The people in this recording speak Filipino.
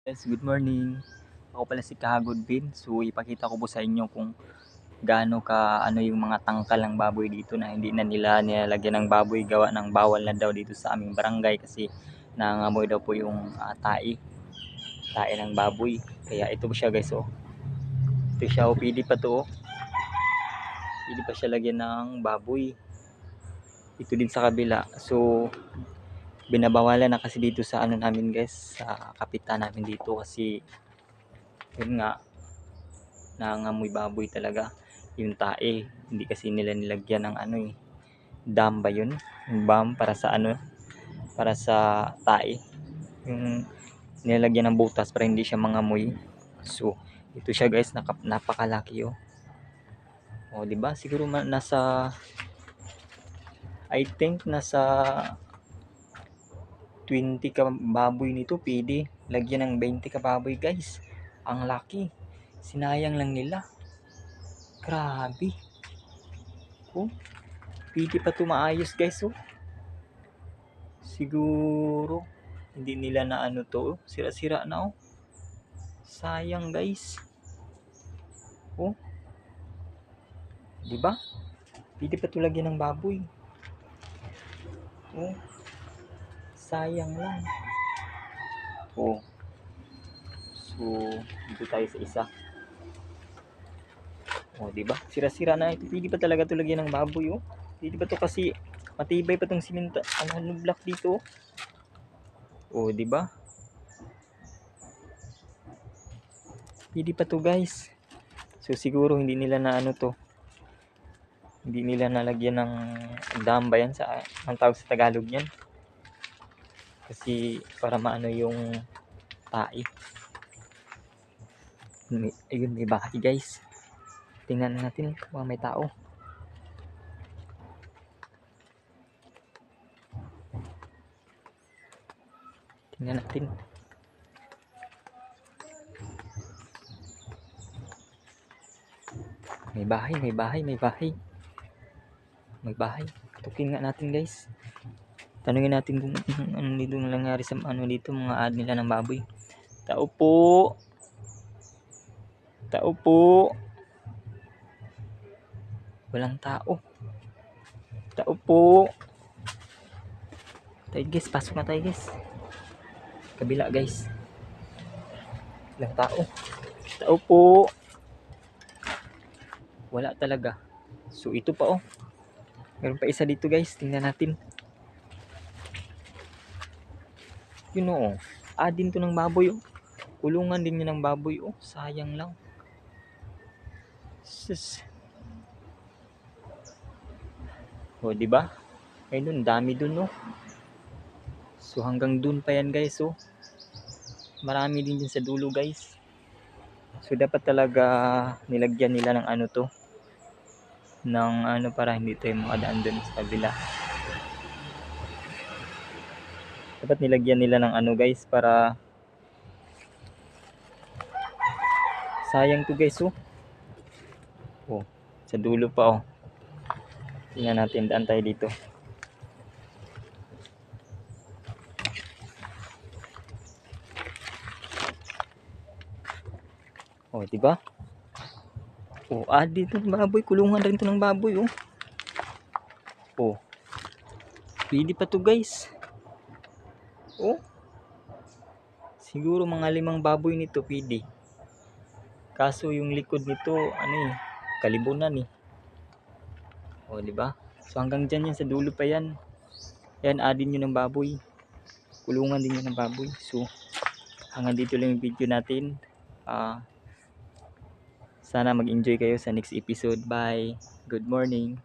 Yes, good morning. Ako pala si Kahagod Bin. So ipakita ko po sa inyo kung gaano ka yung mga tangkal ng baboy dito na hindi na nila nilalagyan ng baboy, gawa ng bawal na daw dito sa aming barangay kasi nangangamoy daw po yung tae ng baboy. Kaya ito po siya guys, oh. Ito siya, oh, pwede pa to, oh. Pwede pa siya lagyan ng baboy. Ito din sa kabila. So binabawalan na kasi dito sa namin guys, sa kapitan namin dito kasi yun nga, nangangamoy baboy talaga yung tae. Hindi kasi nila nilagyan ng dam ba yun, yung balm para sa para sa tae, yung nilagyan ng butas para hindi siya mangamoy. So ito siya guys, napakalaki, oh. Oh, di ba? Siguro nasa, I think nasa 20 ka baboy nito, pwede lagyan ng 20 ka baboy guys. Ang laki, sinayang lang nila, grabe. Oh, pwede pa tumaayos guys, oh. Siguro hindi nila na to, sira-sira na, oh. Sayang guys. Oh, di ba? Pwede pa to lagyan ng baboy. Oh, sayang lang. Oh. So, dito tayo sa isa. Oh, di ba? Sira-sira na ito. Pwede pa talaga to lagyan ng baboy, oh. Pwede pa to kasi matibay pa tong simento, block dito. Oh, di ba? Pwede pa to guys. So siguro hindi nila na to. Hindi nila nalagyan ng dam ba yan, sa ang tawag sa Tagalog yan. Kasi para maano yung tae. Ayun, may bahay guys. Tingnan natin kung may tao. Tingnan natin. May bahay, may bahay, may bahay. May bahay. Tukin nga natin guys. Tanungin natin kung ano dito nangyari sa dito, mga ad nila ng baboy. Tao po. Tao po. Walang tao. Tao po. Tayo guys, pasok na tayo guys. Kabila guys. Walang tao. Tao po. Wala talaga. So ito pa, oh. Meron pa isa dito guys. Tingnan natin. Yun, oh. Adin to ng baboy, oh. Kulungan din yun ng baboy, oh. Sayang lang. Sus. Oh, di ba? Ayun, dami dun, oh. So hanggang dun pa yan guys, oh. Marami din dyan sa dulo guys. So dapat talaga nilagyan nila ng to, ng para hindi tayo makadaan dun sa kabila. Dapat nilagyan nila ng guys, para sayang to guys, oh. Oh, sa dulo pa, oh. Tingnan natin, daan tayo dito. Oh, di ba? Oh, dito ng baboy, kulungan rin to ng baboy, oh. Oh. Pwede pa to guys. Oh. Siguro mga 5 baboy nito pwede. Kaso yung likod nito, kalibunan, eh. Oh, di ba? So hanggang diyan yan, sa dulo pa yan. Yan, adin yun ng baboy. Kulungan din yun ng baboy. So hanggang dito lang yung video natin. Sana mag-enjoy kayo sa next episode. Bye. Good morning.